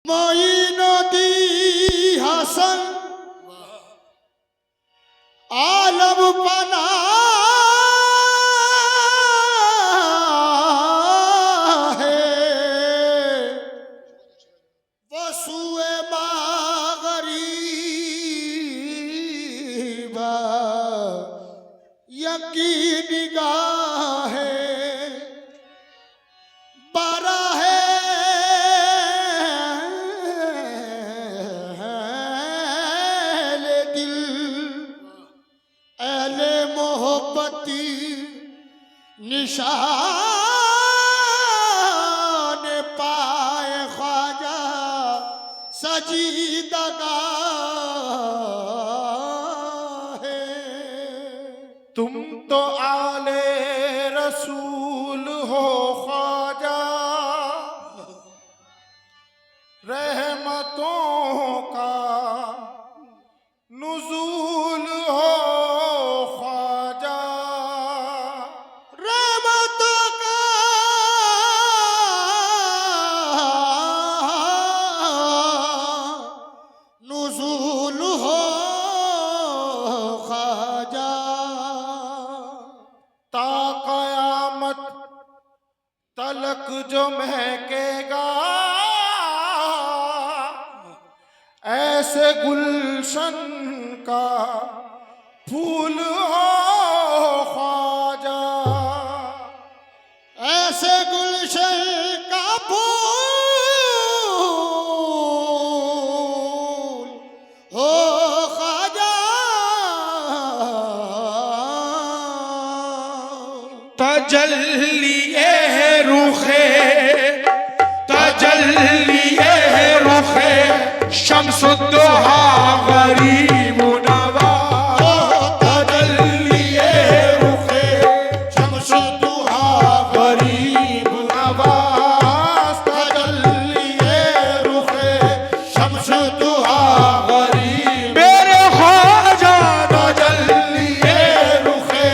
मोइनुद्दी हसन आलम पना है वसुए मागरीबा यकीन निगाह है बारा है दिल अहले मोहब्बती निशान पाए ख्वाजा सजीदगा है। तुम तो आले रसूल हो ख्वाजा, रहमतों का नुज़ूल हो ख्वाजा। रहमतों का नुज़ूल हो ख्वाजा। ता क़यामत तलक जो महकेगा ऐसे गुलशन का फूल हो ख्वाजा। ऐसे गुलशन का फूल हो ख्वाजा। तजल्लिए रुखे तजल्लिए रुखे शम्सुद्दुहा गरीब नवा। तजल्लिए रुखे शम्सुद्दुहा गरीब नवाज। तजल्लिए रुखे शम्सुद्दुहा गरीब मेरे ख्वाजा। तजल्लिए रुखे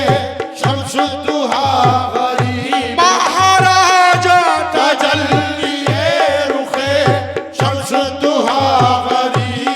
शम्सुद्दुहा गरीब महाराजा। तजल्लिए रुखे शम्सुद्दुहा गरीब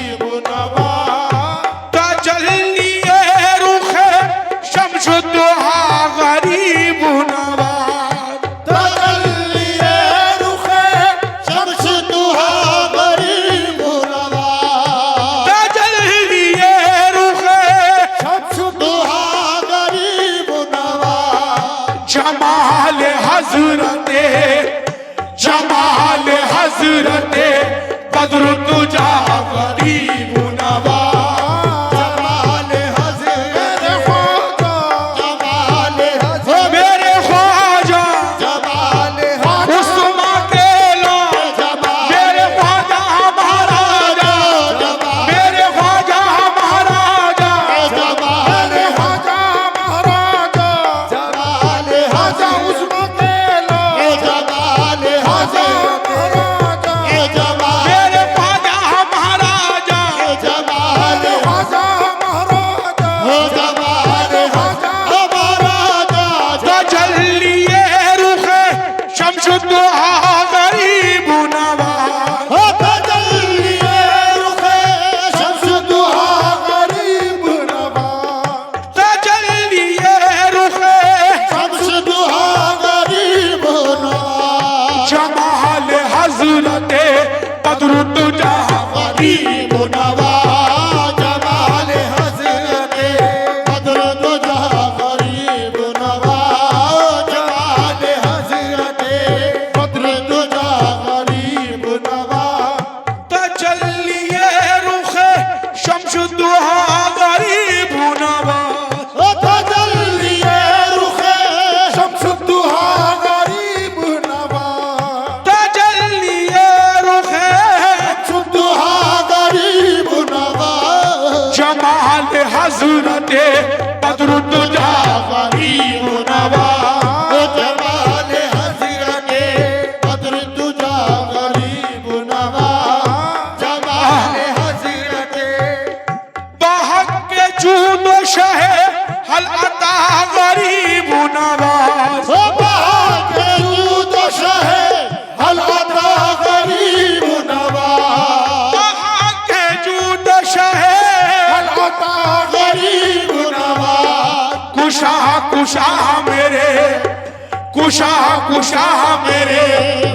कुशा कुशा मेरे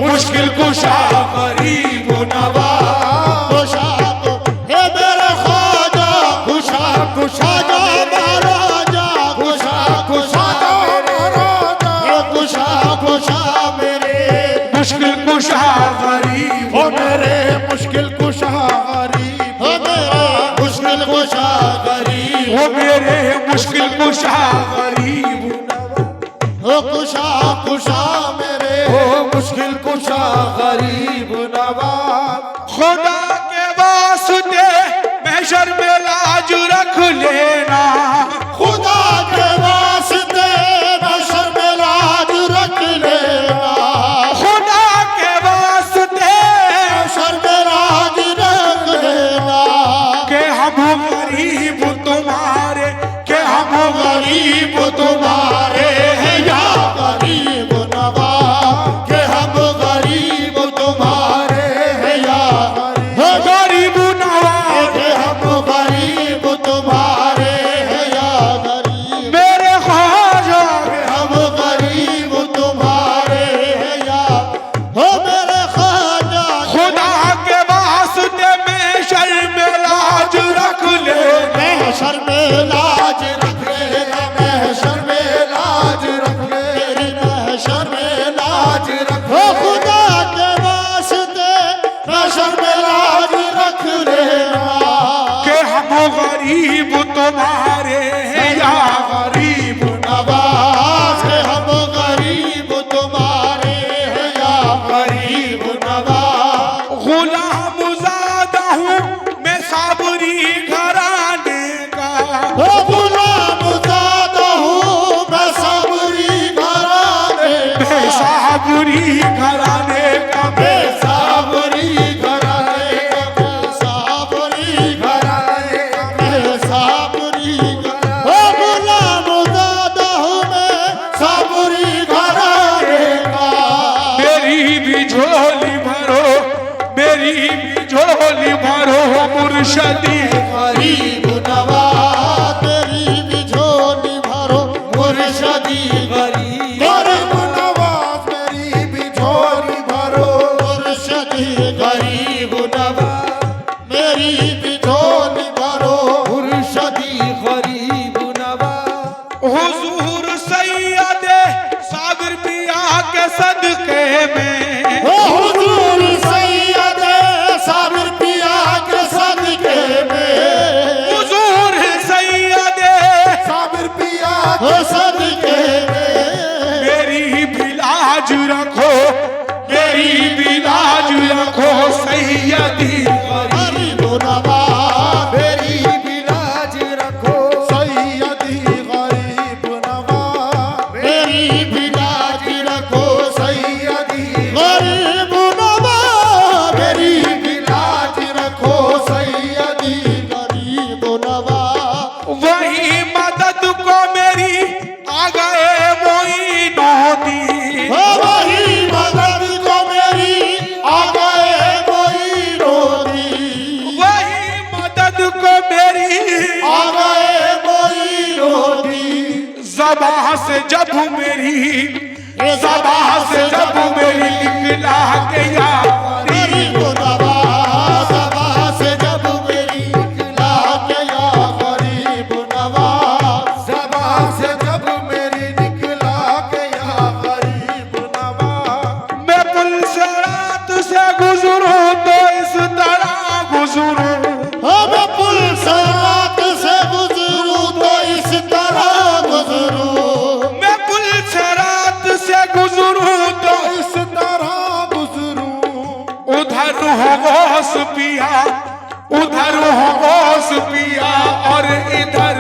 मुश्किल कुशा गरीब नवाज कुशा को हे मेरे ख्वाजा कुशा कुशा जा महाराजा कुशा कुशा हे कुशा कुशा मेरे मुश्किल कुशा गरीब हो मेरे मुश्किल कुशा गरीब हो मेरे मुश्किल कुशा गरीब हो मेरे मुश्किल कुशा गरीब हो कुशा कुशा मेरे हो मुश्किल कुशा गरीब नवाज खुदा के वास्ते महशर में लाज रख लेना खुदा के वास्ते महशर में लाज रख लेना खुदा के वास्ते महशर में लाज रख लेना के हम गरीब तुम्हारे के हम गरीब तुम्हारे हैं या गरीब नवाज के हम गरीब तुम्हारे हैं या हो गरीब नवाज के हम गरीब तुम्हारे हैं या गरीब मेरे ख्वाजा के हम गरीब तुम्हारे हैं या हो मेरे ख्वाजा खुदा के वास्ते महशर में लाज रख ले महशर में लाज रख लेना महशर में लाज रख ले तेरी महशर में लाज रख हो खुदा के वास्ते महशर में लाज रख लेना के हम गरीब तुम्हारे हैं या गरीब नवाज के हम गरीब तुम्हारे हैं या गरीब नवाज गुलाम ज़ादा हूँ मैं साबरी घराने का हो गुलाम ज़ादा हूँ मैं सबरी घराने मैं साबरी घराने का मैं साबरी घराने का साबरी घराने का साबरी हो गुलाम ज़ादा हूँ मैं सबरी घराने का मेरी भी झोली भरो मेरी भी झोली भरो मुर्शदी गरीब नवाज तेरी भी झोली भरो मुर्शदी गरीब नवाज मेरी भी झोली भरो मुर्शदी गरीब नवाज मेरी भी झोली भरो मुर्शदी गरीब नवाज हुजूर सैयदे साबिर पिया के सदके में ओ हुजूर सैयद साबिर पिया के सदके में हुजूर सैयदे साबिर पिया के सदके में मेरी भी लाज रखो मेरी भी लाज रखो सैयदी गरीब नवाज मेरी भी लाज रखो सैयदी गरीब नवाज मेरी भी लाज रखो सैयदी गरीब नवाज मेरी भी लाज रखो सैयदी गरीब नवाज वही मदद को मेरी आ गए मोइनुद्दीन हो वही मदद को मेरी आ गए मोइनुद्दीन वही मदद को मेरी आ गए मोइनुद्दीन ज़बां से जब मेरी ज़बां से जब मेरी निकला के या गरीब नवाज सभा से जब मेरी निकला गया गरीब नवाज सभा से जब मेरी निकला गया गरीब नवाज मैं पुल से रात से गुजरूं तो इस तरह गुजरूं हो मैं पुल से रात से गुजरूं तो इस तरह गुजरूं मैं पुल से रात से गुजरूं तो इस तरह गुजरूं उधर हो गौस पिया उधर हो गौस पिया और इधर